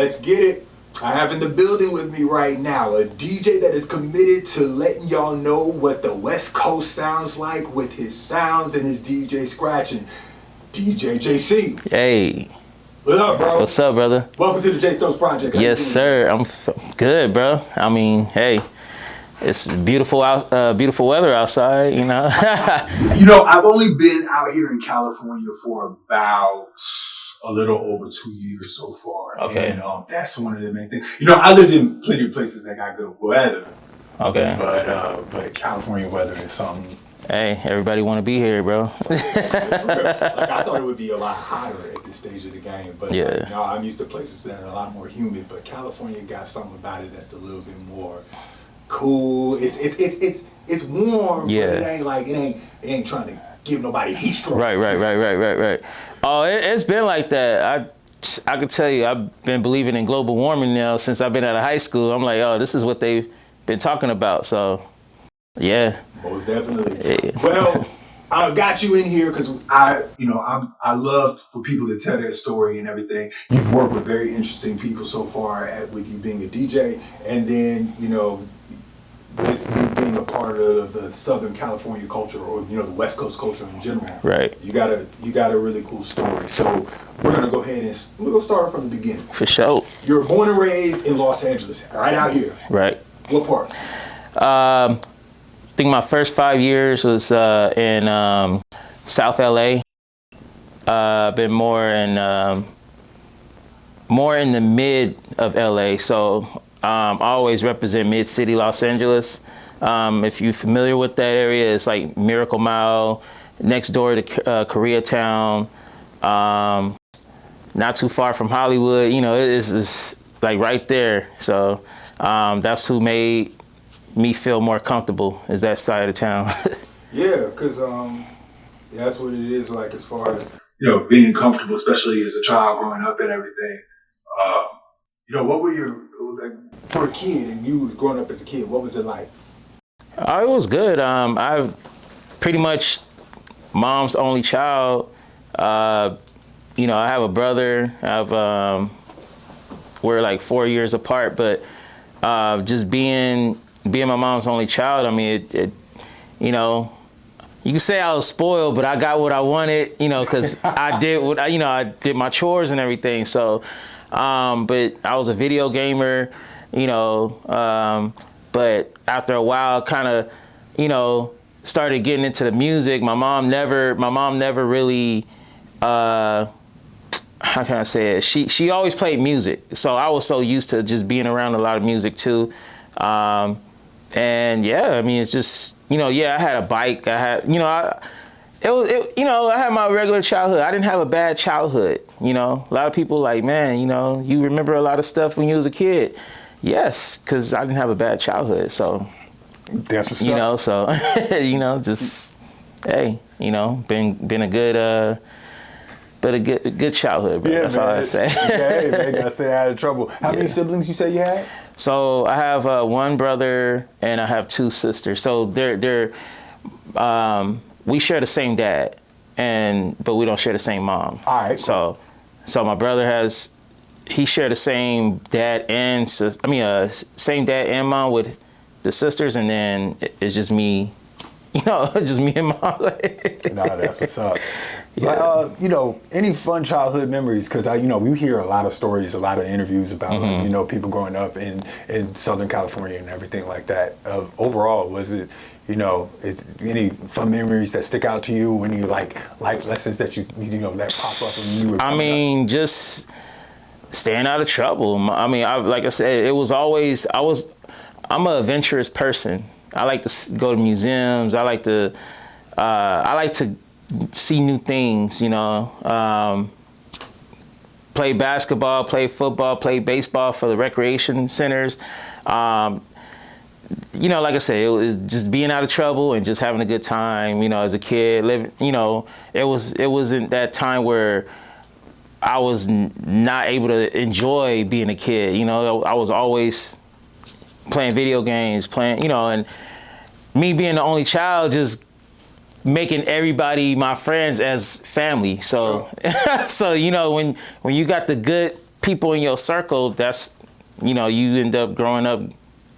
Let's get it. I have in the building with me right now a DJ that is committed to letting y'all know what the West Coast sounds like with his sounds and his DJ scratching. DJ JC. Hey. What up, bro? What's up, brother? Welcome to the Stokes Project. Yes, sir. I'm good, bro. I mean, hey, it's beautiful weather outside, you know. You know, I've only been out here in California for about a little over 2 years so far. Okay. And that's one of the main things. You know, I lived in plenty of places that got good weather. Okay. But California weather is something. Hey, everybody want to be here, bro. Like, I thought it would be a lot hotter at this stage of the game, but yeah. Like, you know, I'm used to places that are a lot more humid. But California got something about it that's a little bit more cool. It's warm. Yeah. But it ain't like it ain't trying to give nobody heat stroke. Right. Oh, it's been like that. I could tell you, I've been believing in global warming now since I've been out of high school. I'm like, oh, this is what they've been talking about. So, yeah. Most definitely. Yeah. Well, I got you in here because I love for people to tell their story and everything. You've worked with very interesting people so far with you being a DJ, and then, you know, with you being a part of the Southern California culture, or, you know, the West Coast culture in general. Right. You got a really cool story. So we're gonna go ahead and we're gonna start from the beginning. For sure. You're born and raised in Los Angeles, right out here. Right. What part? I think my first 5 years was in South LA. Been more in the mid of LA. So I always represent mid city Los Angeles. If you're familiar with that area, it's like Miracle Mile, next door to Koreatown, not too far from Hollywood. You know, it's like right there. So that's who made me feel more comfortable, is that side of town. Yeah, because that's what it is like as far as, you know, being comfortable, especially as a child growing up and everything. You know, what were your, like, for a kid, and you was growing up as a kid, what was it like? It was good. I pretty much mom's only child. You know, I have a brother. We're like 4 years apart, but just being my mom's only child, I mean, it you know, you can say I was spoiled, but I got what I wanted, you know, because I did my chores and everything. So, but I was a video gamer, you know, but after a while, kind of, you know, started getting into the music. My mom never really, how can I say it? She always played music. So I was so used to just being around a lot of music too. And yeah, I mean, it's just, you know, yeah, I had a bike. I had, you know, I had my regular childhood. I didn't have a bad childhood. You know, a lot of people like, man, you know, you remember a lot of stuff when you was a kid. Yes, because I didn't have a bad childhood. So that's what's you up. know, so you know, just hey, you know, been a good but a good childhood, bro. Yeah, that's man. All I say. Hey, man, gotta stay out of trouble. How many siblings you say you had? So I have one brother and I have two sisters. So they're we share the same dad, but we don't share the same mom. All right. Cool. So my brother he shared the same dad and same dad and mom with the sisters, and then it's just me. You know, just me and mom. Nah, that's what's up. Yeah. You know, any fun childhood memories? Because we hear a lot of stories, a lot of interviews about you know, people growing up in Southern California and everything like that. Overall, was it, you know, any fun memories that stick out to you? Any like life lessons that you know that pop up when you were growing up? Just staying out of trouble. I mean, like I said, it was always I'm an adventurous person. I like to go to museums. I like to see new things, you know. Play basketball, play football, play baseball for the recreation centers. You know, like I said, it was just being out of trouble and just having a good time, you know, as a kid. Living, you know, it wasn't that time where I was not able to enjoy being a kid. You know, I was always playing video games, you know, and me being the only child, just making everybody my friends as family. So, sure. So, you know, when you got the good people in your circle, that's, you know, you end up growing up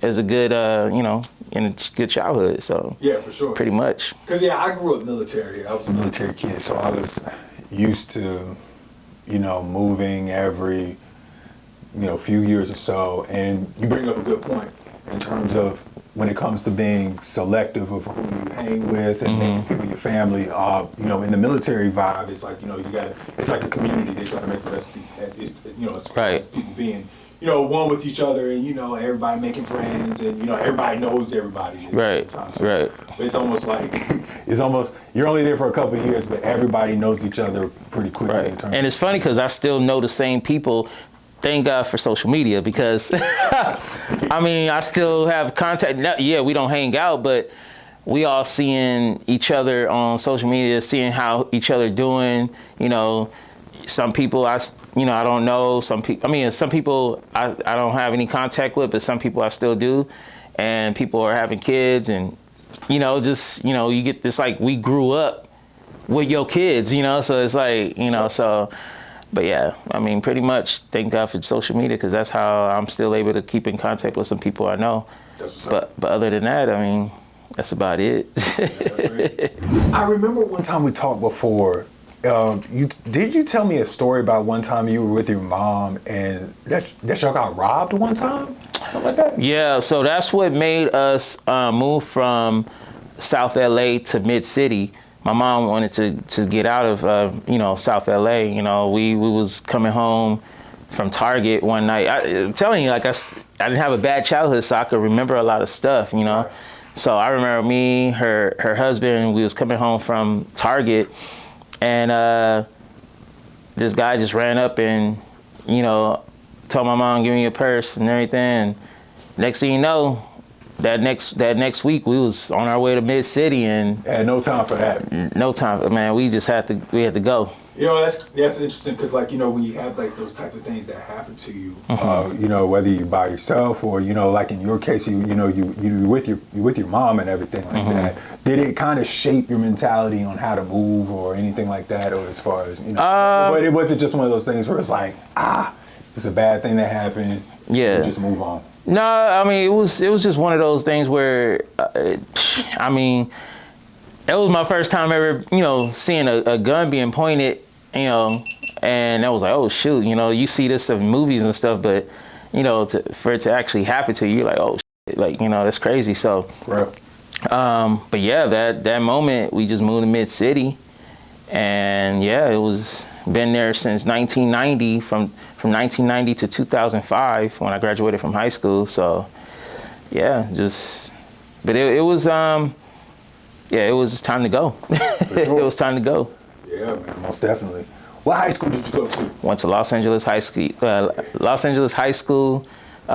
as a good, you know, in a good childhood. So yeah, for sure, pretty much. Because I grew up military. I was a military kid, so I was used to, you know, moving every, you know, few years or so. And you bring up a good point in terms of when it comes to being selective of who you hang with and making people your family. You know, in the military vibe, it's like, you know, it's like a community. They try to make the best people, you know, as far as people being, you know, one with each other, and, you know, everybody making friends, and, you know, everybody knows everybody. Right. But it's almost like, you're only there for a couple of years, but everybody knows each other pretty quickly. Right. And it's funny because I still know the same people. Thank God for social media, because I mean, I still have contact. Yeah, we don't hang out, but we all seeing each other on social media, seeing how each other doing. You know, some people I don't know. Some people I don't have any contact with, but some people I still do. And people are having kids, and, you know, just, you know, you get this, like, we grew up with your kids, you know, so it's like, you know, so. But yeah, I mean, pretty much, thank God for social media, because that's how I'm still able to keep in contact with some people I know. But other than that, I mean, that's about it. I remember one time we talked before. Did you tell me a story about one time you were with your mom and that y'all got robbed one time? Something like that? Yeah, so that's what made us move from South LA to Mid-City. My mom wanted to get out of, you know, South LA. You know, we was coming home from Target one night. I'm telling you, like, I didn't have a bad childhood, so I could remember a lot of stuff, you know. Right. So I remember me, her husband, we was coming home from Target, and this guy just ran up and, you know, told my mom, give me your purse and everything. And next thing you know, that next week we was on our way to Mid-City, and no time for that. No time, man. We had to go. You know, that's interesting, because, like, you know, when you have, like, those type of things that happen to you, you know, whether you're by yourself or, you know, like in your case, you with your mom and everything like that. Did it kind of shape your mentality on how to move or anything like that, or as far as, you know, but it wasn't just one of those things where it's like, it's a bad thing that happened. Yeah, and just move on. No, I mean, it was just one of those things where, I mean, it was my first time ever, you know, seeing a gun being pointed, you know, and I was like, oh shoot, you know, you see this stuff in movies and stuff, but, you know, for it to actually happen to you, you're like, oh shit, like, you know, that's crazy. So, right. But yeah, that moment we just moved to Mid-City, and yeah, it was been there since 1990, from 1990 to 2005 when I graduated from high school. So yeah, but it was it was time to go. Sure. It was time to go. Yeah, man, most definitely. What high school did you go to? Went to Los Angeles High School. Los Angeles High School. It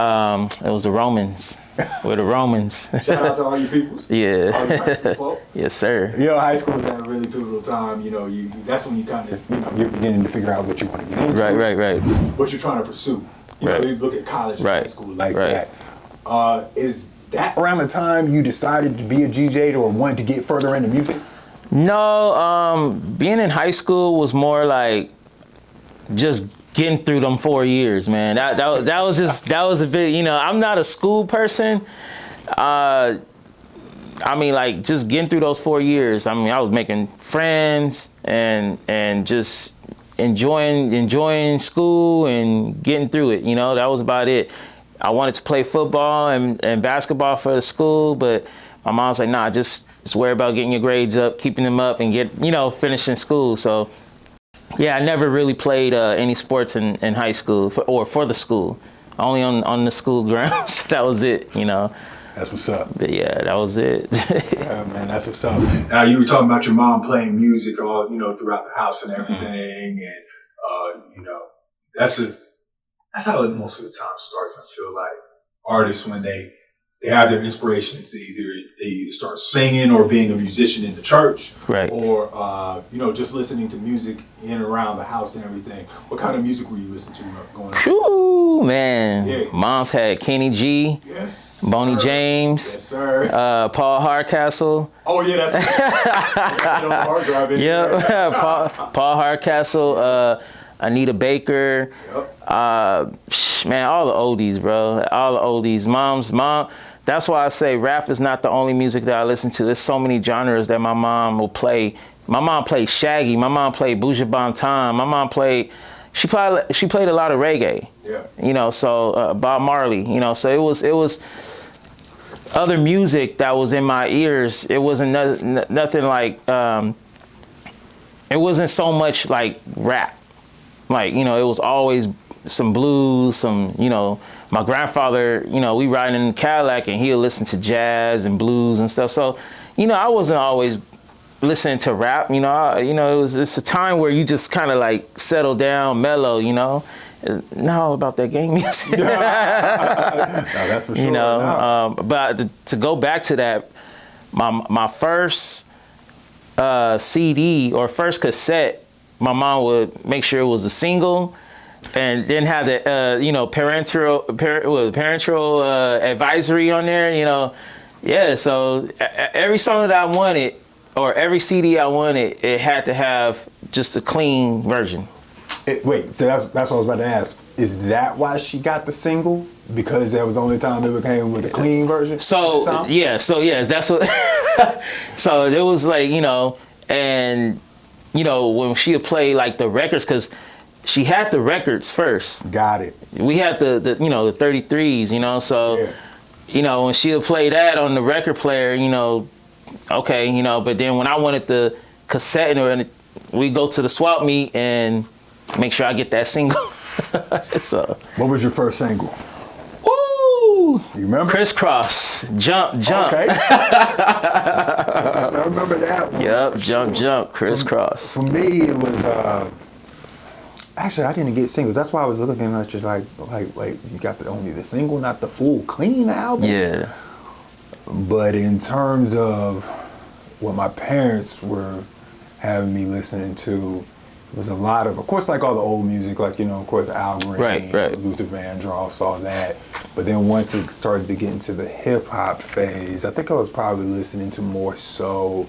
was the Romans. We're the Romans. Shout out to all you peoples. Yeah. All you high school folk. Yes, sir. You know, high school is that really pivotal time. You know, that's when you kind of, you know, you're beginning to figure out what you want to get into. Right. What you're trying to pursue. You know, you look at college and high school like that. Is that around the time you decided to be a DJ or wanted to get further into music? No, being in high school was more like just getting through them 4 years, man. That was a bit, you know, I'm not a school person. I mean, like, just getting through those 4 years. I mean, I was making friends and just enjoying school and getting through it. You know, that was about it. I wanted to play football and basketball for the school, but my mom was like, nah, just worry about getting your grades up, keeping them up, and finishing school. So yeah, I never really played any sports in high school for the school. Only on the school grounds. That was it, you know. That's what's up. But yeah, that was it. Yeah, man, that's what's up. Now, you were talking about your mom playing music all, you know, throughout the house and everything, and you know, that's how it most of the time starts. I feel like artists, when they have their inspirations, they either start singing or being a musician in the church, right? Or you know, just listening to music in and around the house and everything. What kind of music were you listening to going on? Ooh, man, yeah. Mom's had Kenny G, yes, Boney sir. James, yes, sir. Paul Hardcastle. Oh yeah, that's hard driving. Yeah, Paul Hardcastle. Anita Baker, man, all the oldies, bro, all the oldies. Mom. That's why I say rap is not the only music that I listen to. There's so many genres that my mom will play. My mom played Shaggy. My mom played Buju Banton. My mom played. She played a lot of reggae. Yeah. You know, so Bob Marley. You know, so it was other music that was in my ears. It wasn't nothing like. It wasn't so much like rap. Like, you know, it was always some blues, some, you know, my grandfather, you know, we riding in the Cadillac and he'll listen to jazz and blues and stuff. So, you know, I wasn't always listening to rap, you know, it's a time where you just kind of like settle down, mellow, you know. It's not all about that gang music. No, that's for sure. You know, but to go back to that, my first CD or first cassette, my mom would make sure it was a single, and then have the you know, parental advisory on there. You know, yeah. So every song that I wanted or every CD I wanted, it had to have just a clean version. Wait, so that's what I was about to ask. Is that why she got the single? Because that was the only time it came with a clean version? So that's what. So it was like, you know, and you know, when she would play like the records, because she had the records first. Got it. We had the you know, the 33s, you know, so you know, when she would play that on the record player, you know, okay, you know, but then when I wanted the cassette, and we go to the swap meet and make sure I get that single. So, what was your first single? Woo! You remember? Crisscross, jump. Okay. I remember that one. Yep, jump, crisscross. For me, it was actually I didn't get singles. That's why I was looking at you like you got only the single, not the full clean album. Yeah. But in terms of what my parents were having me listening to, it was a lot of course, like all the old music, like, you know, of course, Al Green, right. Luther Vandross, all that. But then once it started to get into the hip hop phase, I think I was probably listening to more so.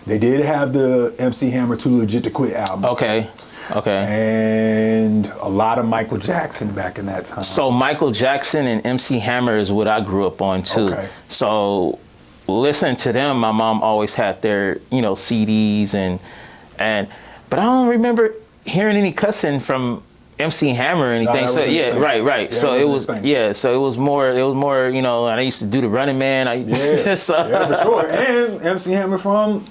They did have the MC Hammer Too Legit to Quit album. Okay. And a lot of Michael Jackson back in that time. So Michael Jackson and MC Hammer is what I grew up on too. Okay. So listening to them, my mom always had their, you know, CDs and but I don't remember hearing any cussing from MC Hammer or anything. So yeah, right. Yeah, so it was so it was more, you know, and I used to do the Running Man. Yeah, for sure. And MC Hammer from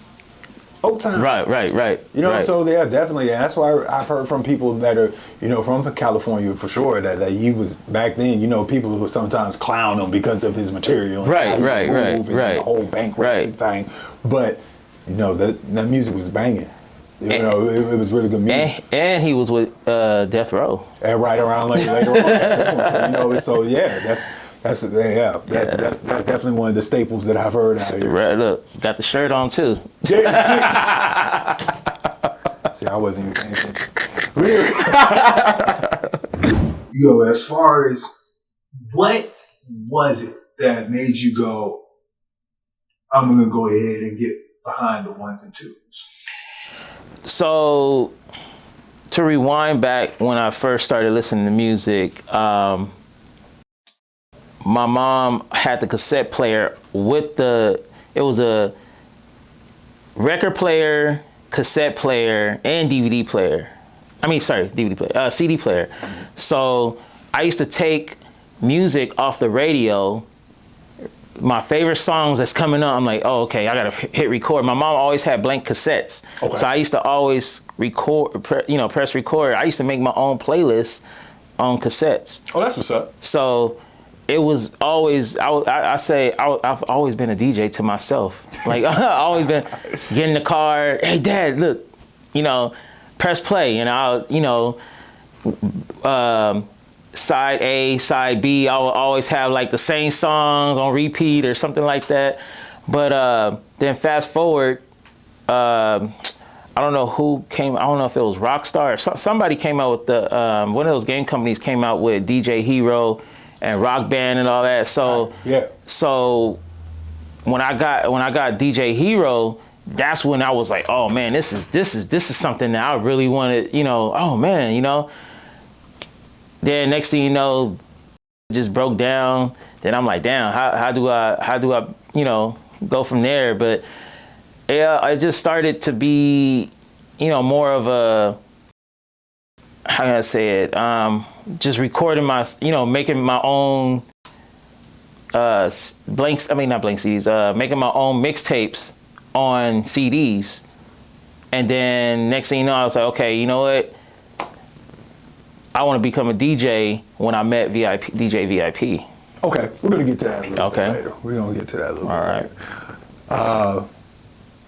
Old Town. Right. You know, so yeah, definitely. That's why I've heard from people that are, you know, from California for sure that he was back then, you know, people who sometimes clown him because of his material. And the whole bankruptcy thing. But, you know, that music was banging. You know, it was really good music. And he was with Death Row. And right around later on. You know, so yeah, that's definitely one of the staples that I've heard out here. Right, look, got the shirt on too. See, I wasn't even paying attention. Yo, as far as what was it that made you go, I'm gonna go ahead and get behind the ones and twos? So, to rewind back when I first started listening to music, my mom had the cassette player with it was a record player, cassette player, and DVD player. DVD player, CD player. So I used to take music off the radio. My favorite songs that's coming up, I'm like, oh, okay, I gotta hit record. My mom always had blank cassettes. Okay. So I used to always press record. I used to make my own playlist on cassettes. Oh, that's what's up. So it was always, I've always been a DJ to myself. Like, I've always been getting in the car, hey, Dad, look, you know, press play. And I'll, you know, side A, side B, I will always have like the same songs on repeat or something like that. But then fast forward, I don't know who came, I don't know if it was Rockstar or somebody came out with the, one of those game companies came out with DJ Hero and Rock Band and all that. So, so when I got DJ Hero, that's when I was like, oh man, this is something that I really wanted, you know, oh man, you know. Then next thing you know, just broke down. Then I'm like, damn, how do I, you know, go from there? But yeah, I just started to be, you know, more of a, how can I say it? Just recording you know, making my own not blank CDs, making my own mixtapes on CDs. And then next thing you know, I was like, okay, you know what? I want to become a DJ when I met DJ VIP. Okay, we're gonna get to that a little bit Okay. later. We're gonna get to that a little All bit right. later.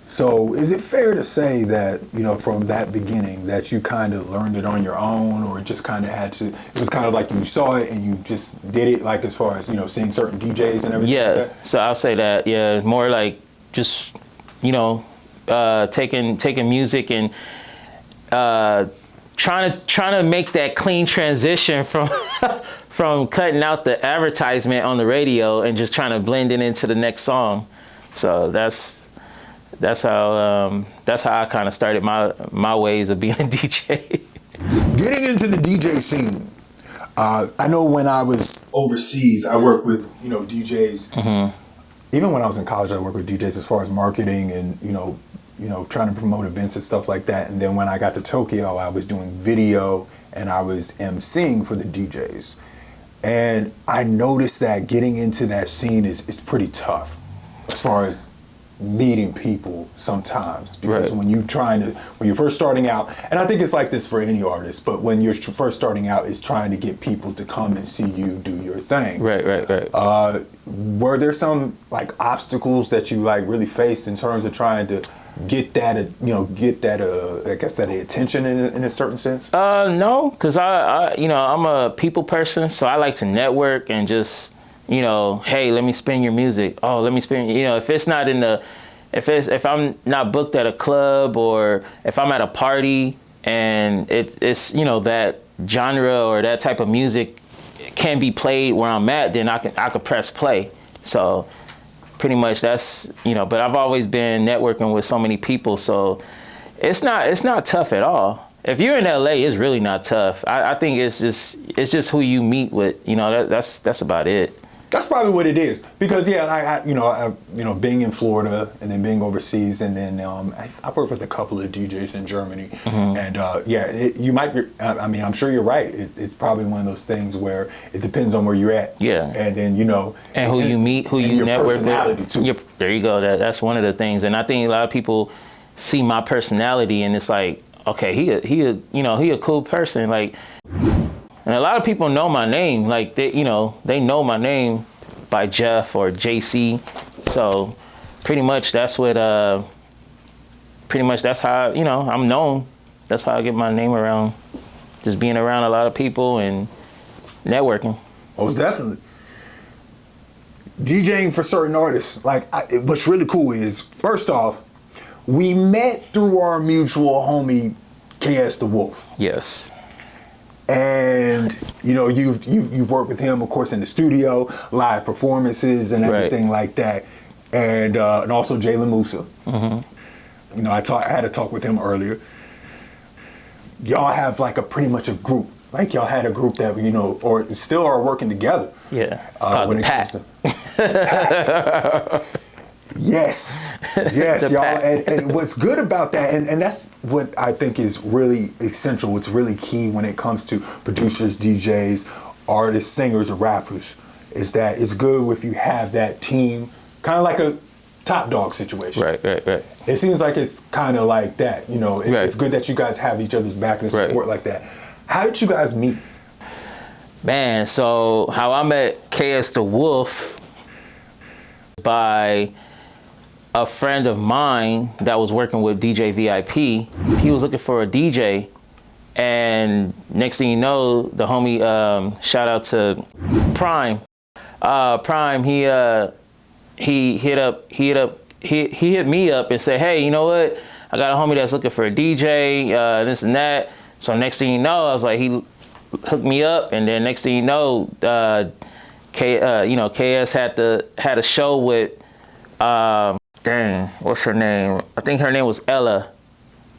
So is it fair to say that, you know, from that beginning that you kind of learned it on your own, or just kind of had to, it was kind of like you saw it and you just did it, like as far as, you know, seeing certain DJs and everything Yeah, like that? so I'll say that, yeah, more like just, you know, taking music and trying to make that clean transition from from cutting out the advertisement on the radio and just trying to blend it into the next song. So that's how I kind of started my ways of being a DJ. Getting into the DJ scene, I know when I was overseas, I worked with, you know, DJs. Mm-hmm. Even when I was in college, I worked with DJs as far as marketing and, you know, trying to promote events and stuff like that. And then when I got to Tokyo, I was doing video and I was emceeing for the DJs. And I noticed that getting into that scene is pretty tough as far as meeting people sometimes, because Right. when you're first starting out, and I think it's like this for any artist, but when you're first starting out, it's trying to get people to come and see you do your thing. Right. Were there some like obstacles that you like really faced in terms of trying to get that, I guess that attention in a certain sense? No, because I I'm a people person, so I like to network and just, you know, hey, let me spin your music. Oh, let me spin. You know, if I'm not booked at a club, or if I'm at a party and it's you know, that genre or that type of music can be played where I'm at, then I could press play. So pretty much that's, you know. But I've always been networking with so many people, so it's not tough at all. If you're in LA, it's really not tough. I think it's just who you meet with. You know, that's about it. That's probably what it is, because I being in Florida and then being overseas, and then I worked with a couple of DJs in Germany, and you might be. I mean, I'm sure you're right. It's probably one of those things where it depends on where you're at. Yeah. And then and who you meet, who you network with. Too. There you go. That's one of the things, and I think a lot of people see my personality, and it's like, okay, he a cool person, like. And a lot of people know my name, like they know my name by Jeff or JC. So pretty much that's how, I'm known. That's how I get my name around, just being around a lot of people and networking. Most definitely. DJing for certain artists, what's really cool is, first off, we met through our mutual homie, KS the Wolf. Yes. And you've worked with him, of course, in the studio, live performances and everything like that, and also Jalen Musa. Mm-hmm. I had a talk with him earlier. Y'all have pretty much a group, like y'all had a group that or still are working together. Yeah, it's called the Pack. Yes, y'all. And what's good about that, and that's what I think is really essential, what's really key when it comes to producers, DJs, artists, singers, or rappers, is that it's good if you have that team, kind of like a top dog situation. Right. It seems like it's kind of like that, It's good that you guys have each other's back and support like that. How did you guys meet? Man, so how I met KS the Wolf, by a friend of mine that was working with DJ VIP. He was looking for a DJ, and next thing you know, the homie, shout out to Prime. Prime, he hit me up and said, hey, you know what? I got a homie that's looking for a DJ, this and that. So next thing you know, I was like, he hooked me up, and then next thing you know, KS had a show with dang, what's her name? I think her name was Ella.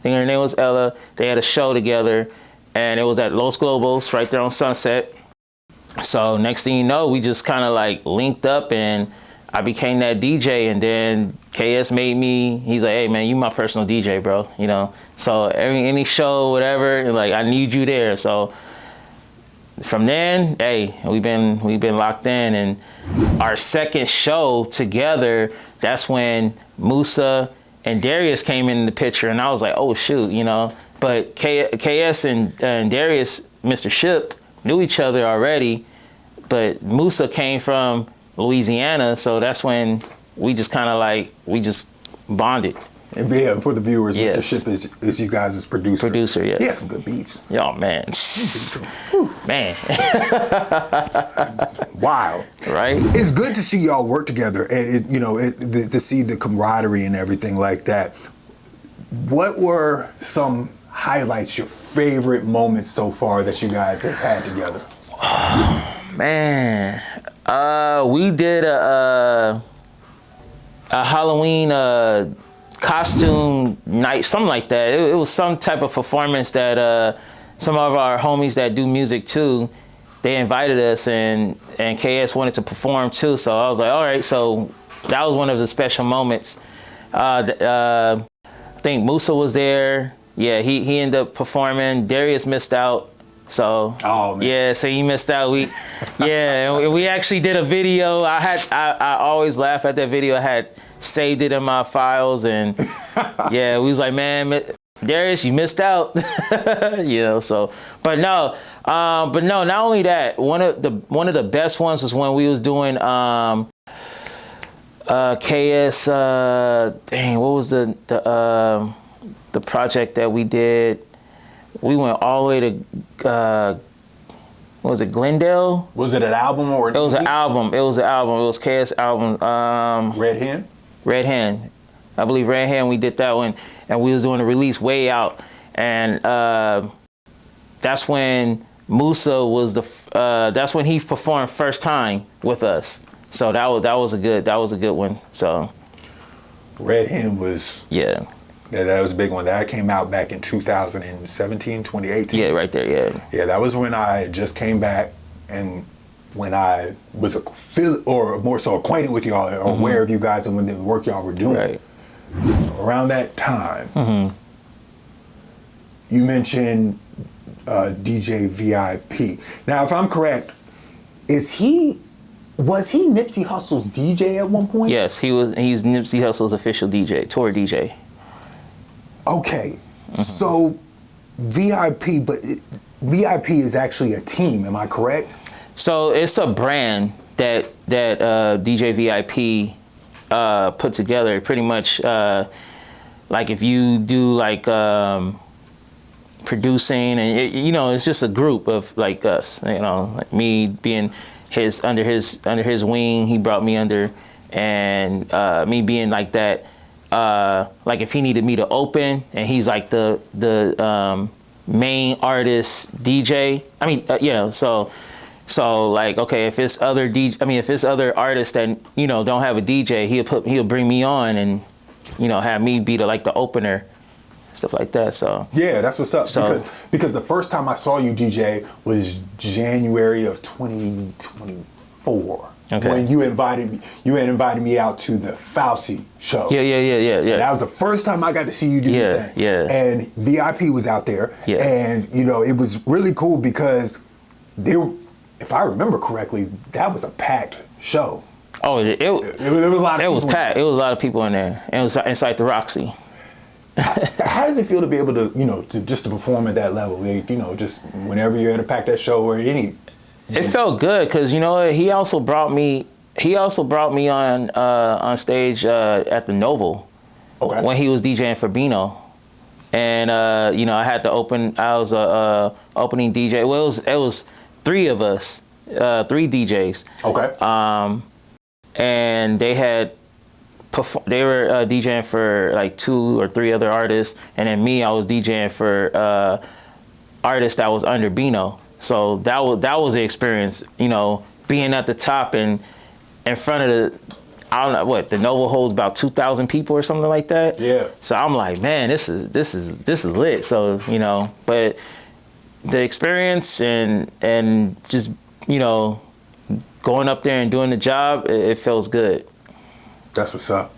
They had a show together, and it was at Los Globos right there on Sunset. So next thing you know, we just kind of like linked up, and I became that DJ. And then KS made me. He's like, "Hey man, you my personal DJ, bro." You know. So any show, whatever, like I need you there. So from then, hey, we've been locked in. And our second show together, that's when Musa and Darius came in the picture, and I was like, oh shoot, you know. But KS and Darius, Mr. Ship, knew each other already, but Musa came from Louisiana, so that's when we just kind of like, we just bonded. And yeah, for the viewers, Yes. Mr. Ship is you guys' producer. Producer, yeah. He has some good beats. Yo, man. Man. Wild. Right? It's good to see y'all work together, and to see the camaraderie and everything like that. What were some highlights, your favorite moments so far that you guys have had together? Man. We did a Halloween costume night, something like that. It was some type of performance that some of our homies that do music too, they invited us, and KS wanted to perform too. So I was like, all right. So that was one of the special moments. I think Musa was there. Yeah, he ended up performing. Darius missed out. So yeah, so he missed out. And we actually did a video. I always laugh at that video. I had saved it in my files, and yeah, we was like, man, Darius, you missed out. So but no, not only that, one of the best ones was when we was doing KS what was the project that we did? We went all the way to what was it, Glendale? Was it an album or an It was EP? an album. It was KS album. Red Hand. I believe Red Hand, we did that one, and we was doing the release way out. And that's when Musa was that's when he performed first time with us. So that was a good one. So Red Hand was that was a big one. That came out back in 2017, 2018. Yeah, right there, yeah. Yeah, that was when I just came back, and when I was more so acquainted with y'all, or aware of you guys and when the work y'all were doing. Right. Around that time, you mentioned DJ VIP. Now, if I'm correct, was he Nipsey Hussle's DJ at one point? Yes, he's Nipsey Hussle's official DJ, tour DJ. Okay, so VIP, but VIP is actually a team, am I correct? So it's a brand that DJ VIP put together. Pretty much, like if you do like producing, and it's just a group of like us. Like me being under his wing, he brought me under, and me being like that. Like if he needed me to open, and he's like the main artist DJ. I mean, so like, okay, if it's other artists that don't have a DJ, he'll bring me on and have me be the opener, stuff like that. So yeah, that's what's up. Because the first time I saw you DJ was January of 2024. Okay. When you had invited me out to the Fousey show. Yeah. And that was the first time I got to see you do that. Yeah. And VIP was out there. Yeah. And it was really cool because if I remember correctly, that was a packed show. Oh, there was a lot of people. It was packed. It was a lot of people in there. It was inside the Roxy. How does it feel to be able to, to perform at that level? Just whenever you're at a packed that show or any. It felt good because he also brought me on stage at the Noble when he was DJing for Bino, and I had to open. I was a opening DJ. Well, it was three of us, three DJs. Okay. And they were DJing for like 2 or 3 other artists, and then me, I was DJing for artists that was under Bino. So that was the experience, being at the top and in front of I don't know what the Nova holds about 2,000 people or something like that. Yeah. So I'm like, man, this is lit. So, you know, but the experience and just, you know, going up there and doing the job, it feels good. That's what's up.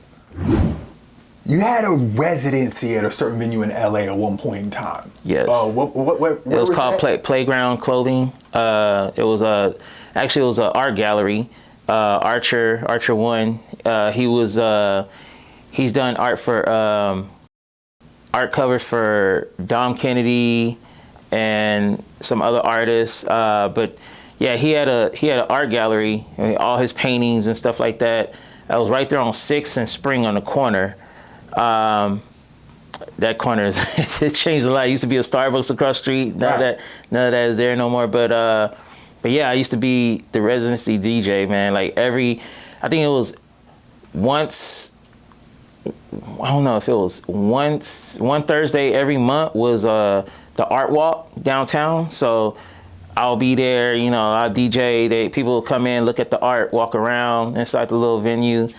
You had a residency at a certain venue in LA at one point in time. Yes. Where it was called Playground Clothing. It was an art gallery. Archer One. He's done art for art covers for Dom Kennedy and some other artists. But yeah, he had an art gallery. I mean, all his paintings and stuff like that. I was right there on 6th and Spring on the corner. That corner it changed a lot. It used to be a Starbucks across the street. None of that is there no more. But yeah, I used to be the residency DJ, man. Like I think it was once. I don't know if it was one Thursday every month was the art walk downtown. So I'll be there, you know, I'll DJ. People will come in, look at the art, walk around inside the little venue.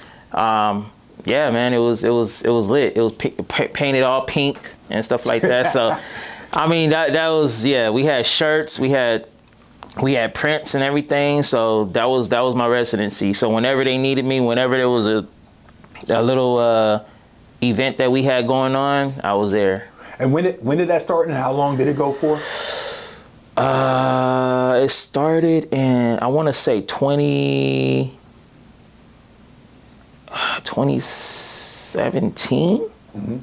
Yeah, man, it was lit. It was painted all pink and stuff like that. So, I mean, that was, yeah. We had shirts, we had prints and everything. So that was my residency. So whenever they needed me, whenever there was a little event that we had going on, I was there. And when did that start, and how long did it go for? It started in, I want to say 2017. Mm-hmm.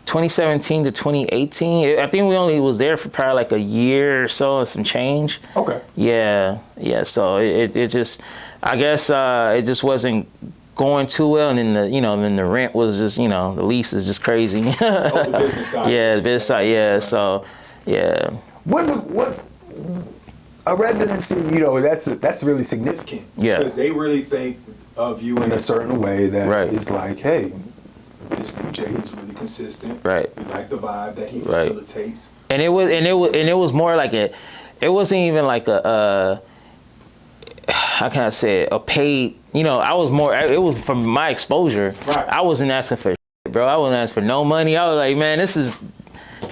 2017 to 2018. I think we only was there for probably like a year or so and some change. Okay. Yeah. So it just, I guess it just wasn't going too well, and then the rent was just, you know, the lease is just crazy. The business side. Yeah, the business side. Yeah. So yeah. What's a residency? You know, that's really significant. Yeah. Because they really think of you in a certain way that right. It's like, hey, this DJ is really consistent. Right. We like the vibe that he facilitates. And it was more like it wasn't even like a how can I say it, a paid, you know, it was from my exposure. Right. I wasn't asking for shit, bro. I wasn't asking for no money. I was like, man, this is,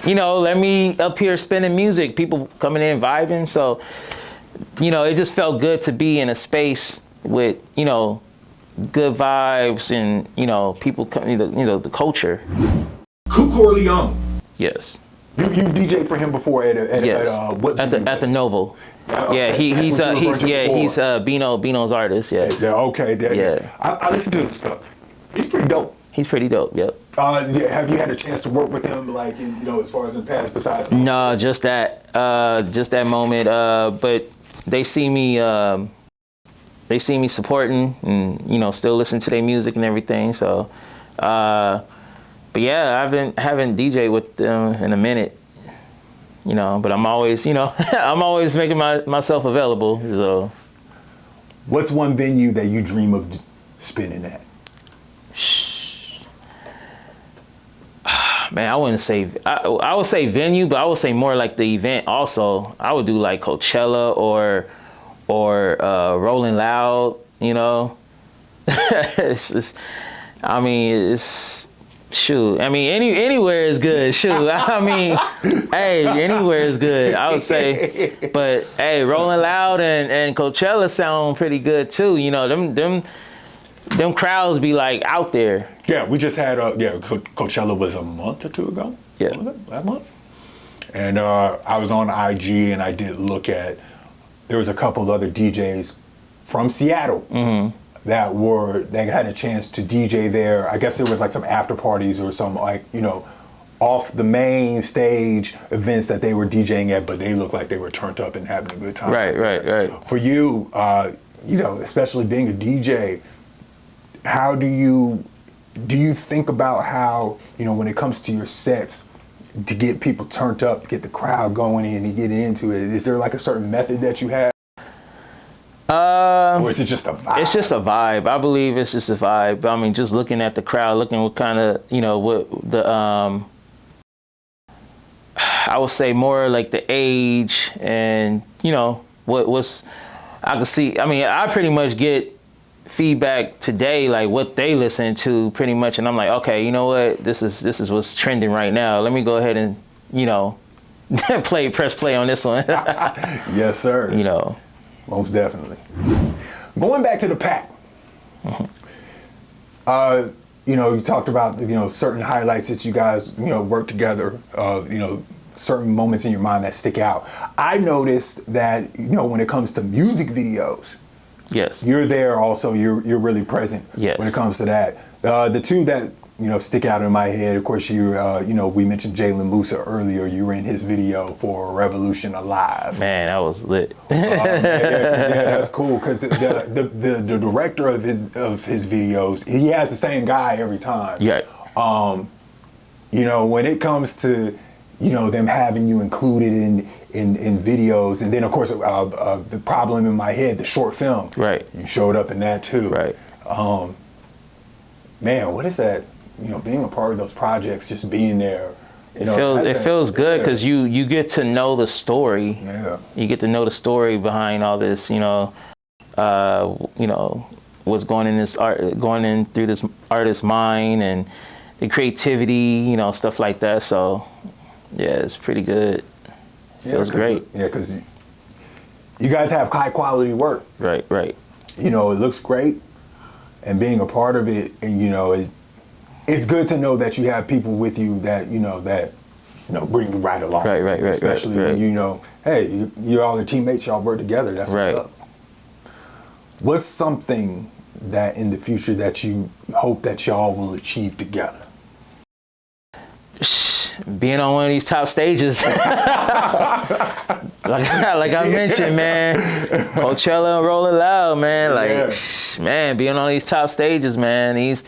you know, let me up here spinning music, people coming in vibing. So, you know, it just felt good to be in a space with, you know, good vibes and, you know, people, you know, the culture. Coot Corleone. Yes. You DJed for him before at the Novo. Yeah, he's Bino's artist. Yeah. Okay. Yeah. I listen to his stuff. He's pretty dope. He's pretty dope. Yep. Have you had a chance to work with him, like, in, you know, as far as in the past, besides? No, just that moment. But they see me supporting and, you know, still listen to their music and everything. So, but yeah, I haven't DJed with them in a minute, you know. But I'm always, you know, I'm always making myself available. So, what's one venue that you dream of spinning at? Man, I wouldn't say, I would say venue, but I would say more like the event also. I would do like Coachella or Rolling Loud, you know. Shoot. I mean, anywhere is good. Shoot. I mean, hey, anywhere is good, I would say. But hey, Rolling Loud and Coachella sound pretty good too. You know, them crowds be like out there. Yeah, we just had Coachella was a month or two ago. Yeah, that month. And I was on IG and I did look at. There was a couple other DJs from Seattle that had a chance to DJ there. I guess there was like some after parties or some, like, you know, off the main stage events that they were DJing at, but they looked like they were turned up and having a good time. Right. For you, you know, especially being a DJ, how do you think about how, you know, when it comes to your sets, to get people turned up, to get the crowd going and to get into it? Is there like a certain method that you have? Or is it just a vibe? It's just a vibe. I believe it's just a vibe. I mean, just looking at the crowd, looking what kind of, you know, what the, I would say more like the age and, you know, what's, I can see, I mean, I pretty much get feedback today, like what they listen to pretty much. And I'm like, okay, you know what? This is what's trending right now. Let me go ahead and, you know, press play on this one. Yes, sir. You know. Most definitely. Going back to the pack. You know, you talked about, you know, certain highlights that you guys, you know, work together, you know, certain moments in your mind that stick out. I noticed that, you know, when it comes to music videos, yes, you're there also, you're really present yes. when it comes to that. The two that, you know, stick out in my head, of course, you know, we mentioned Jalen Musa earlier. You were in his video for Revolution Alive. Man, that was lit. Yeah, that's cool, because the director of his videos, he has the same guy every time. Yeah. You know, when it comes to, you know, them having you included in videos, and then of course the Problem in My Head, the short film. Right. You showed up in that too. Right. Man, what is that? You know, being a part of those projects, just being there. You know, it feels good because yeah. you get to know the story. Yeah. You get to know the story behind all this. You know, what's going in through this artist's mind and the creativity. You know, stuff like that. So, yeah, it's pretty good. Yeah, Feels great. Yeah, because you guys have high quality work. Right. Right. You know, it looks great, and being a part of it, and you know, it's good to know that you have people with you that you know bring you right along. Right. Especially when you know, hey, you're all the teammates, y'all work together. That's what's up. What's something that in the future that you hope that y'all will achieve together? Being on one of these top stages. like I mentioned, man, Coachella and Rolling Loud, man. Like, man, being on these top stages, man. These,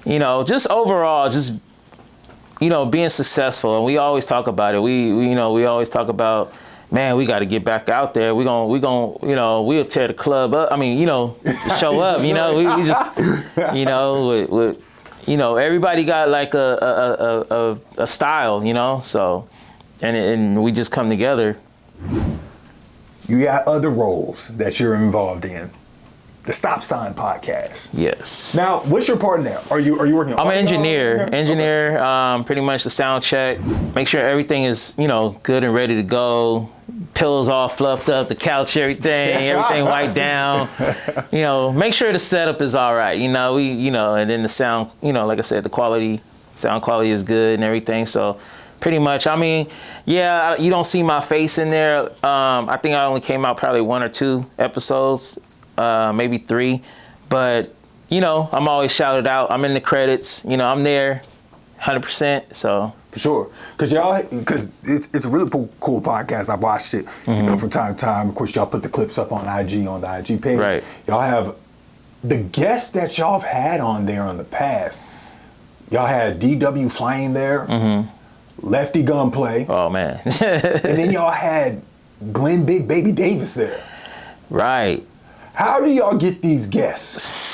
you know, just overall, just, you know, being successful. And we always talk about it. We always talk about, man, we got to get back out there. We gonna, you know, we'll tear the club up. I mean, you know, show up. You know, we just, you know, with you know, everybody got like a style, you know, so, and we just come together. You got other roles that you're involved in. The Stop Sign podcast. Yes. Now, what's your part in that? Are you working on I'm an engineer. Okay. Pretty much the sound check. Make sure everything is, you know, good and ready to go. Pillows all fluffed up, the couch, everything wiped down. You know, make sure the setup is all right. You know, and then the sound, you know, like I said, sound quality is good and everything. So pretty much, I mean, yeah, you don't see my face in there. I think I only came out probably 1 or 2 episodes, maybe 3. But, you know, I'm always shouted out. I'm in the credits. You know, I'm there 100%. So. For sure, because it's a really cool podcast. I've watched it, you know, from time to time. Of course, y'all put the clips up on the IG page. Right. Y'all have the guests that y'all have had on there in the past. Y'all had DW Flame there, Lefty Gunplay. Oh man. And then y'all had Glenn Big Baby Davis there. Right. How do y'all get these guests?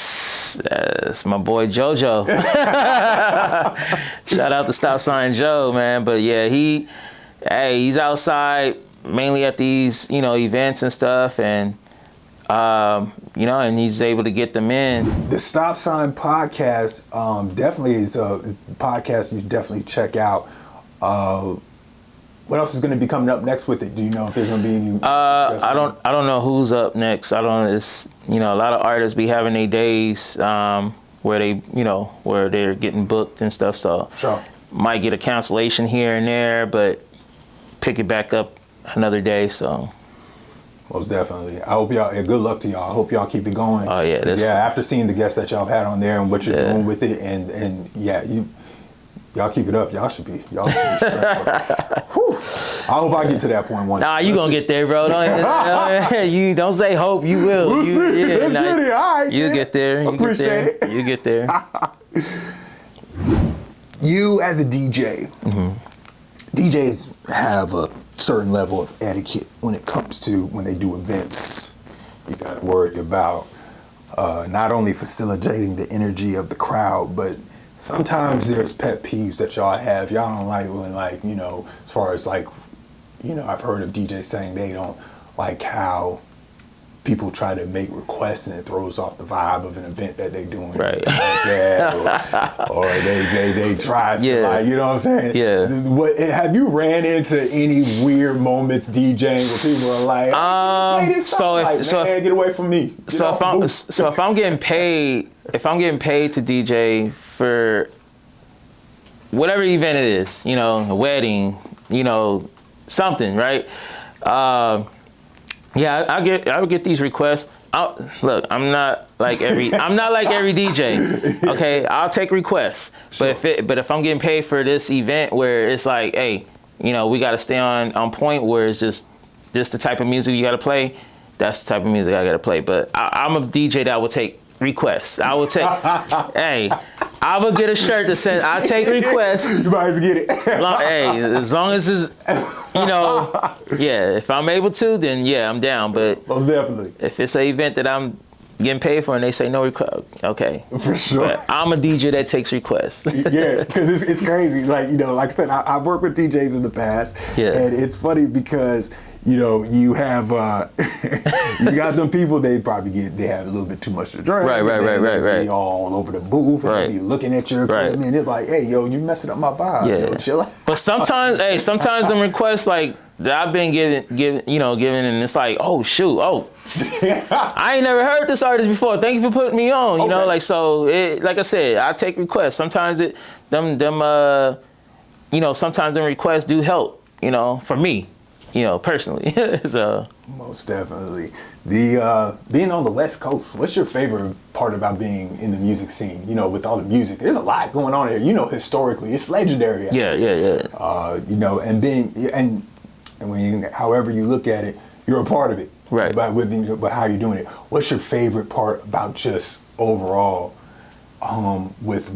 That's my boy JoJo. Shout out to Stop Sign Joe, man. But yeah, he's outside mainly at these, you know, events and stuff, and you know, and he's able to get them in. The Stop Sign podcast definitely is a podcast you definitely check out. What else is going to be coming up next with it? Do you know if there's going to be any? I don't know who's up next. I don't. It's, you know, a lot of artists be having their days where they, you know, where they're getting booked and stuff. So sure. Might get a cancellation here and there, but pick it back up another day. So. Most definitely. I hope y'all. Good luck to y'all. I hope y'all keep it going. Oh yeah. After seeing the guests that y'all have had on there and what you're doing with it, and yeah, y'all keep it up. Y'all should be straight. I hope I get to that point one day. Nah, you gonna get there, bro. You don't say hope. You will. We'll see. Let's get it. All right. You get there. Appreciate it. You get there. You as a DJ, DJs have a certain level of etiquette when it comes to when they do events. You got to worry about not only facilitating the energy of the crowd, but sometimes there's pet peeves that y'all have. Y'all don't like when, like, you know, as far as like, you know, I've heard of DJs saying they don't like how people try to make requests and it throws off the vibe of an event that they're doing, right? Like that, or they try to like, you know what I'm saying? Yeah. What have you ran into any weird moments DJing where people are like, play this song? Man, get away from me. If I'm getting paid to DJ for whatever event it is, you know, a wedding, you know, something, right? Yeah, I would get these requests. Look, I'm not like every DJ. Okay, I'll take requests, Sure. but if I'm getting paid for this event where it's like, hey, you know, we got to stay on point where it's just this the type of music you got to play. That's the type of music I got to play. But I'm a DJ that will take requests. I will take, hey, I will get a shirt that says I take requests. You might as well get it. Hey, as long as it's, you know, yeah, if I'm able to, then yeah, I'm down. But most definitely. If it's an event that I'm getting paid for and they say no request, okay. For sure. But I'm a DJ that takes requests. Yeah, because it's crazy. Like, you know, like I said, I've worked with DJs in the past. Yeah. And it's funny because, you know, you have you got them people, they have a little bit too much to drink. Right. Be all over the booth and they be looking at your equipment. It's like, hey, yo, you messing up my vibe. Yeah. Yo, chill out. But sometimes them requests like that I've been given, and it's like, oh shoot, I ain't never heard this artist before. Thank you for putting me on. You know, like so. Like I said, I take requests. Sometimes sometimes them requests do help. You know, for me. You know, personally. So most definitely. The being on the West Coast, what's your favorite part about being in the music scene? You know, with all the music, there's a lot going on here. You know, historically, it's legendary. Yeah. You know, and when however you look at it, you're a part of it. Right. But but how you're doing it. What's your favorite part about just overall, with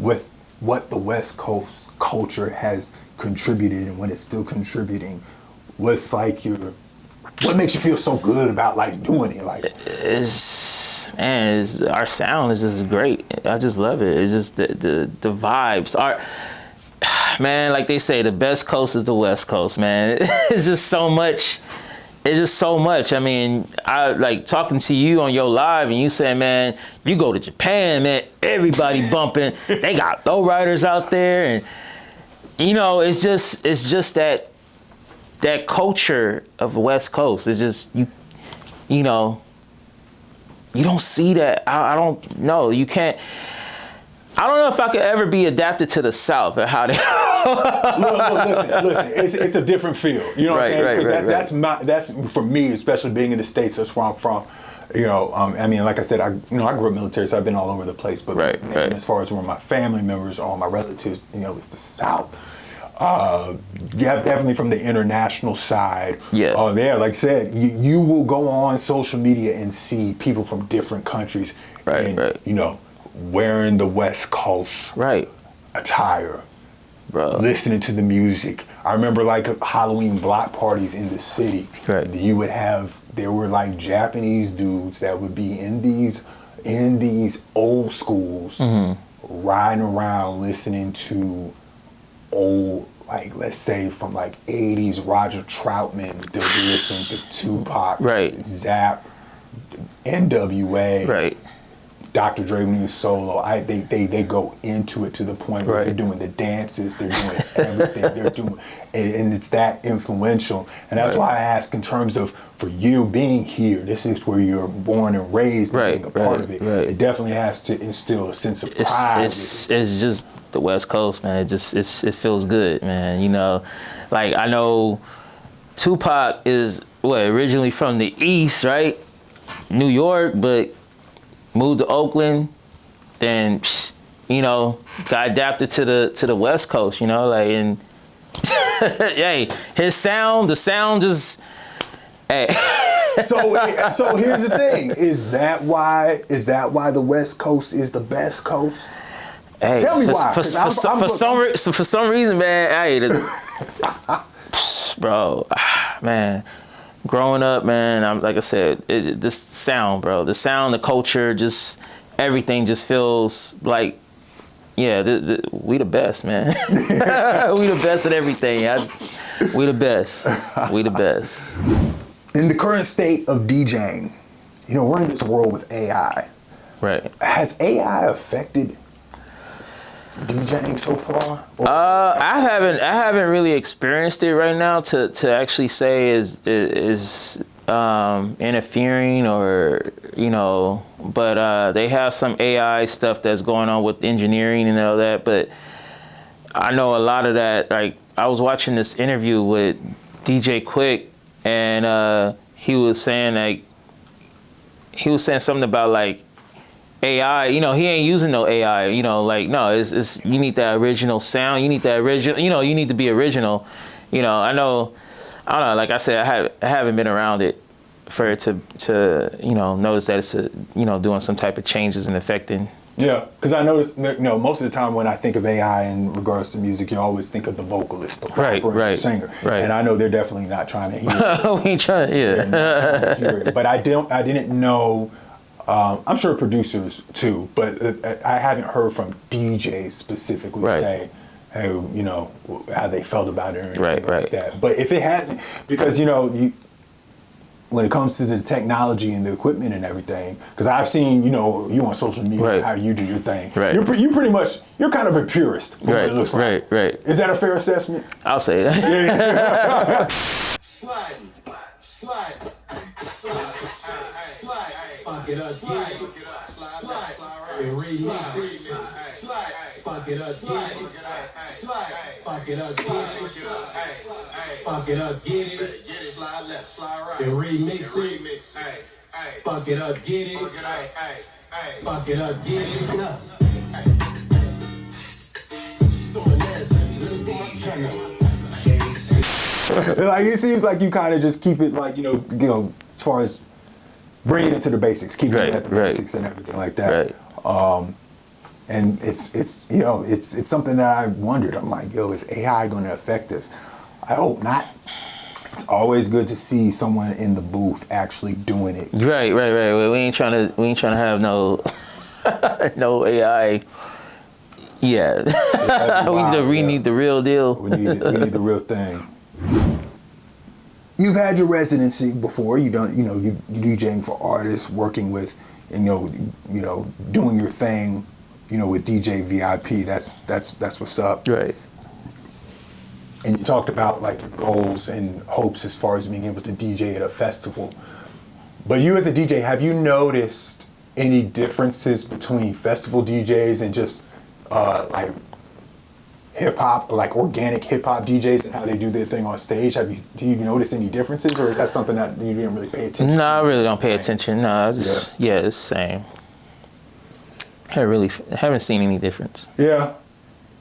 what the West Coast culture has contributed and what it's still contributing? What's like what makes you feel so good about like doing it? Like our sound is just great. I just love it. It's just the vibes are, man, like they say, the best coast is the West Coast, man. It's just so much. It's just so much. I mean, I like talking to you on your live and you saying, man, you go to Japan, man, everybody bumping. They got lowriders out there, and you know, it's just that culture of the West Coast. It's just you know, you don't see that. I don't know. You can't. I don't know if I could ever be adapted to the South or how they. Listen. It's a different feel. You know what I'm saying? Because that's for me, especially being in the States. That's where I'm from. You know, I mean, like I said, I grew up military, so I've been all over the place. But as far as where my family members, all my relatives, you know, it's the South. Yeah, definitely from the international side. Yeah. Like I said, you will go on social media and see people from different countries, you know, wearing the West Coast attire, listening to the music. I remember like Halloween block parties in the city. You would there were like Japanese dudes that would be in these old schools, riding around listening to old, like let's say from like 80s Roger Troutman. They'll be listening to Tupac, Zap, NWA, Dr. Dre when he was solo. They go into it to the point where they're doing the dances, they're doing everything, they're doing, and it's that influential. And that's why I ask in terms of for you being here, this is where you're born and raised, and being a part of it. It definitely has to instill a sense of pride. It's just the West Coast, man. It feels good, man. You know, like I know Tupac is originally from the East, right? New York, but moved to Oakland, then you know, got adapted to the West Coast, you know, like, and hey, the sound just hey. So here's the thing: is that why the West Coast is the best coast? Hey, tell me why. For some reason, man. Hey, bro, man. Growing up, man, like I said, this sound, bro, the sound, the culture, just everything just feels like, yeah, we the best, man. We the best at everything. We the best. We the best. In the current state of DJing, you know, we're in this world with AI. Right. Has AI affected DJing so far? I haven't really experienced it right now to actually say is interfering or, you know, but they have some AI stuff that's going on with engineering and all that. But I know a lot of that. Like, I was watching this interview with DJ Quick, and he was saying something about like AI, you know, he ain't using no AI, you know, like, no, it's you need that original sound, you need that original, you know, you need to be original, you know. I don't know, like I said, I haven't been around it for it to you know, notice that it's you know, doing some type of changes and affecting. Yeah, because I noticed, you know, most of the time when I think of AI in regards to music, you always think of the vocalist, the rapper, and the singer. Right. And I know they're definitely not trying to hear it. We ain't trying, yeah. They're not trying to hear it. But I didn't know. I'm sure producers too, but I haven't heard from DJs specifically say, hey, you know, how they felt about it or anything like that. But if it hasn't, because, you know, when it comes to the technology and the equipment and everything, because I've seen, you know, you on social media, how you do your thing. Right. You pretty much, you're kind of a purist from what it looks like. Right. Is that a fair assessment? I'll say that. Yeah. Slide. Fuck it up, slide, and remix it. Slide, fuck it up, get it. Slide, fuck it up, get it. Fuck it up, get it. Slide left, slide right, and remix it. Fuck it up, get it. Fuck it up, get it. Like, it seems like you kind of just keep it like, you know, as far as bringing it to the basics, keeping it at the basics and everything like that. And it's you know, it's something that I wondered. I'm like, yo, is AI going to affect this? I hope not. It's always good to see someone in the booth actually doing it. Right. We ain't trying to have no no AI. Yeah. We need the real deal. We need the real thing. You've had your residency before. You DJing for artists, working with, you know, doing your thing, you know, with DJ VIP. That's what's up. Right. And you talked about like your goals and hopes as far as being able to DJ at a festival. But you as a DJ, have you noticed any differences between festival DJs and just like hip hop, like organic hip hop DJs and how they do their thing on stage? Do you notice any differences, or is that something that you didn't really pay attention to? No, I really don't pay attention. No, it's the same. I haven't seen any difference. Yeah,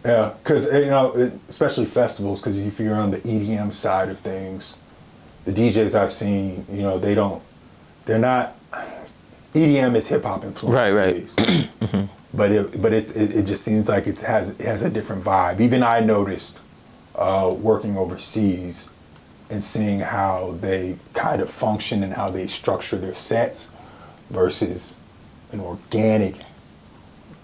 because, you know, especially festivals, because if you're on the EDM side of things, the DJs I've seen, you know, they're not. EDM is hip hop influence. Right. But it just seems like it has a different vibe. Even I noticed working overseas and seeing how they kind of function and how they structure their sets versus an organic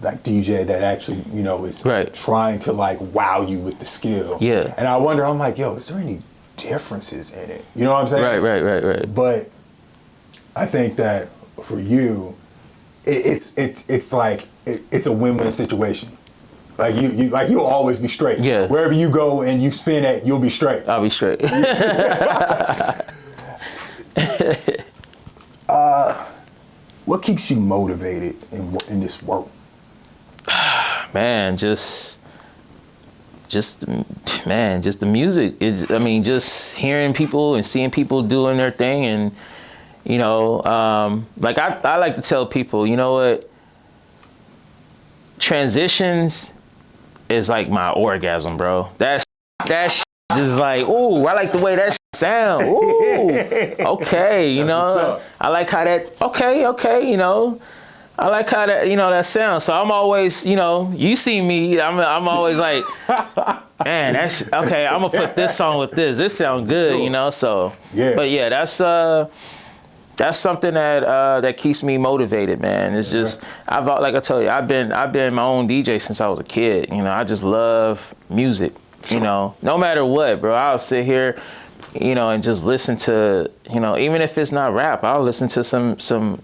like DJ that actually, you know, is trying to like wow you with the skill. Yeah. And I wonder, I'm like, yo, is there any differences in it? You know what I'm saying? Right. But I think that for you, it's like it's a win-win situation. Like you'll always be straight. Yeah. Wherever you go and you spin at, you'll be straight. I'll be straight. What keeps you motivated in this work? Man, just the music. Just hearing people and seeing people doing their thing, and you know, like I like to tell people, you know what? Transitions is like my orgasm, bro. That is like, ooh, I like the way that sound. Ooh, okay, you know, I like how that. Okay, you know. I like how that, you know, that sounds. So I'm always, you know, you see me, I'm always like, man, that's okay. I'm gonna put this song with this. This sounds good, you know. So, but yeah, that's something that keeps me motivated, man. It's just like I told you, I've been my own DJ since I was a kid. You know, I just love music. You know, no matter what, bro. I'll sit here, you know, and just listen to, you know, even if it's not rap, I'll listen to some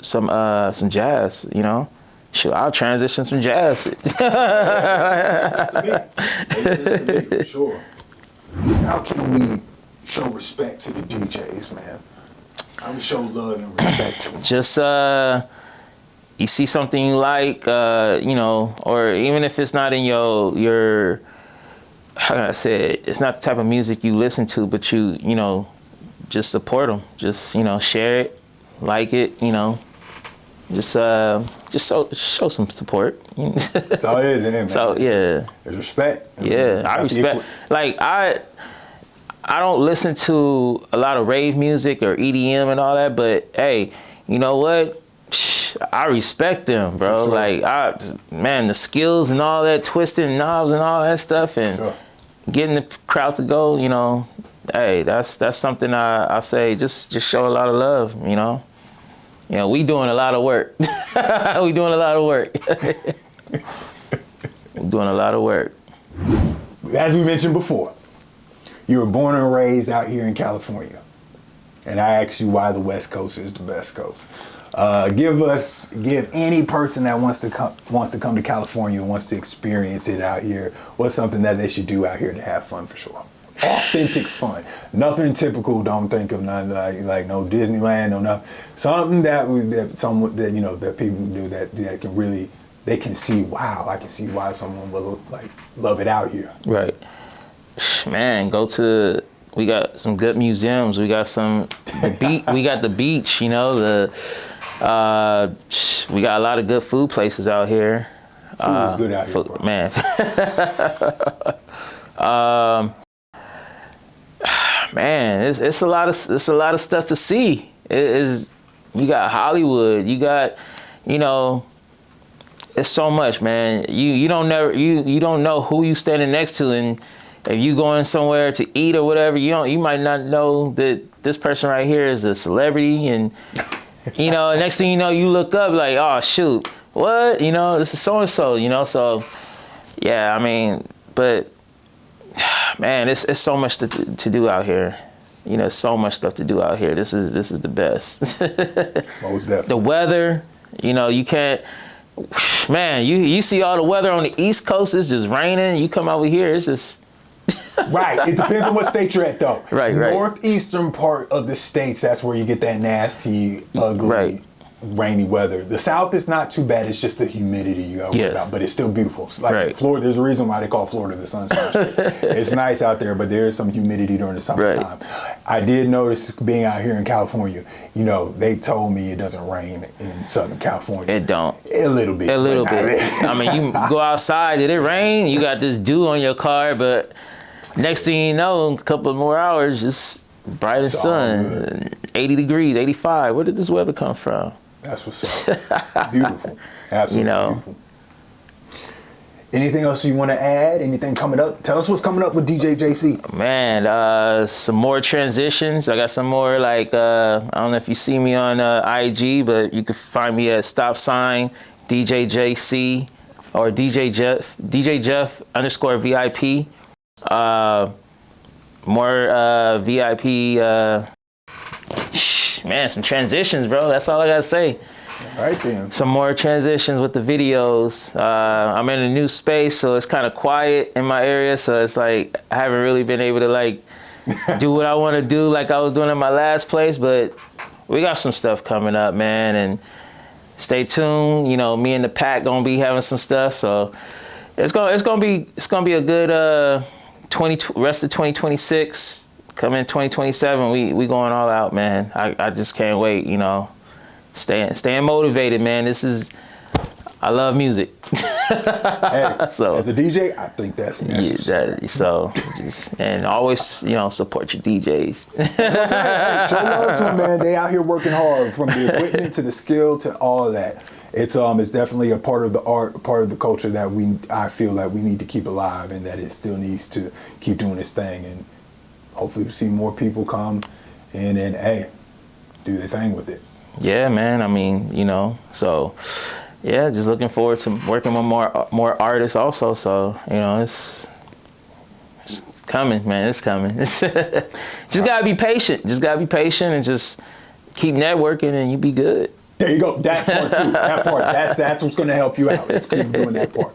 some jazz, you know. Shoot, I'll transition some jazz. Makes sense to me, for sure. How can we show respect to the DJs, man? How we show love and respect to them? Just you see something you like, you know, or even if it's not in your how can I say it? It's not the type of music you listen to, but you know, just support them. Just, you know, share it, like it, you know. Just show some support. That's all it is, man. So yeah, there's respect. Yeah, I respect. Like I don't listen to a lot of rave music or EDM and all that, but hey, you know what? I respect them, bro. Sure. Like man, the skills and all that, twisting knobs and all that stuff, and sure. Getting the crowd to go. You know, hey, that's something I say. Just show a lot of love. You know. You know, we doing a lot of work. We doing a lot of work. We're doing a lot of work. As we mentioned before, you were born and raised out here in California. And I asked you why the West Coast is the best coast. Give any person that wants to come to California, wants to experience it out here, what's something that they should do out here to have fun for sure? Authentic fun, nothing typical. Don't think of nothing like no Disneyland, no nothing. Something that you know that people do that can really they can see. Wow, I can see why someone will like love it out here. Right, man. We got some good museums. We got we got the beach. You know we got a lot of good food places out here. Food is good out here, bro. Man. Man, it's a lot of stuff to see. You got Hollywood, you got, you know, it's so much, man. You don't know who you standing next to, and if you going somewhere to eat or whatever, you might not know that this person right here is a celebrity, and you know, next thing you know, you look up like, oh shoot, what? You know, this is so and so. You know, so yeah, I mean, but. Man, it's so much to do out here. You know, so much stuff to do out here. This is the best. Most definitely. The weather, you know, you can't. Man, you see all the weather on the East Coast. It's just raining. You come over here, it's just. Right. It depends on what state you're at, though. Right. Northeastern part of the states, that's where you get that nasty, ugly, rainy weather. The South is not too bad. It's just the humidity you got to worry about, but it's still beautiful. It's like Florida. There's a reason why they call Florida the Sunshine State. It's nice out there, but there is some humidity during the summertime. I did notice being out here in California. You know, they told me it doesn't rain in Southern California. It don't. A little bit. A little bit. I mean, you go outside. Did it rain? You got this dew on your car, but next thing you know, a couple more hours, just bright as sun, 80 degrees, 85. Where did this weather come from? That's what's up. Beautiful. Absolutely you know. Beautiful. Anything else you want to add? Anything coming up? Tell us what's coming up with DJ JC. Man, some more transitions. I got some more like, I don't know if you see me on IG, but you can find me at _DJ JC or DJ Jeff _VIP. More VIP, man, some transitions, bro. That's all I gotta say. All right, then. Some more transitions with the videos. I'm in a new space, so it's kind of quiet in my area. So it's like I haven't really been able to like do what I want to do like I was doing in my last place. But we got some stuff coming up, man. And stay tuned. You know, me and the pack gonna be having some stuff. So it's gonna be a good rest of 2026. Coming 2027, we going all out, man. I just can't wait, you know. Staying motivated, man. I love music. Hey, so as a DJ, I think that's necessary. And always, you know, support your DJs. That's what I'm saying. Hey, show love to them, man. They out here working hard, from the equipment to the skill to all of that. It's definitely a part of the art, a part of the culture that I feel that we need to keep alive, and that it still needs to keep doing its thing. And hopefully we see more people come and then, hey, do their thing with it. Yeah, man. I mean, you know, so yeah, just looking forward to working with more artists also. So, you know, it's coming, man. It's coming. Just gotta be patient. Just gotta be patient and just keep networking, and you be good. There you go. That part too. That part. That's what's going to help you out. Is people doing that part.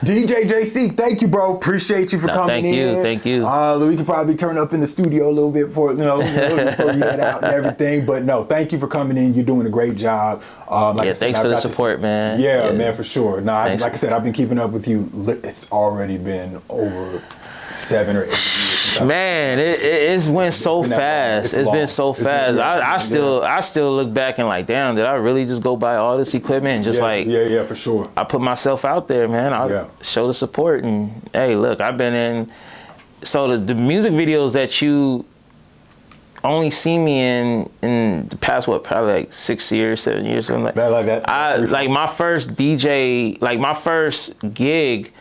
DJ JC, thank you, bro. Appreciate you for coming in. Thank you. We could probably turn up in the studio a little bit before you head out and everything. But no, thank you for coming in. You're doing a great job. Like I said, thanks for the support, man. Yeah, man, for sure. No, like I said, I've been keeping up with you. It's already been over 7 or 8 years. Man, it went so fast. It's been so fast. I still look back and like, damn, did I really just go buy all this equipment and just yeah, for sure. I put myself out there, man. I'll show the support and hey, look, I've been in. So the music videos that you only see me in the past, probably like 6 years, 7 years, something like that. Like my first DJ, like my first gig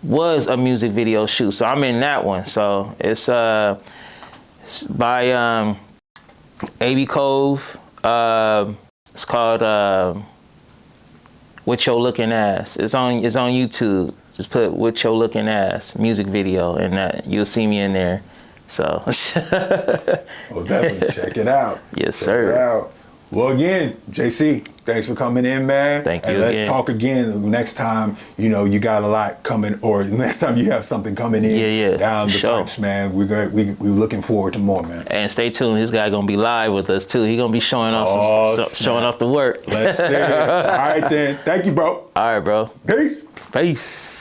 was a music video shoot, so I'm in that one. So it's by AB Cove. It's called "With Your Looking Ass." It's on YouTube. Just put "With Your Looking Ass" music video, and that you'll see me in there. So well, definitely check it out. Yes, sir. Check it out. Well, again, JC, thanks for coming in, man. Thank you. And let's talk again next time. You got a lot coming, or next time you have something coming in down the punch, man. We're looking forward to more, man. And stay tuned. This guy gonna be live with us too. He gonna be showing off showing off the work. Let's see it. All right, then. Thank you, bro. All right, bro. Peace. Peace.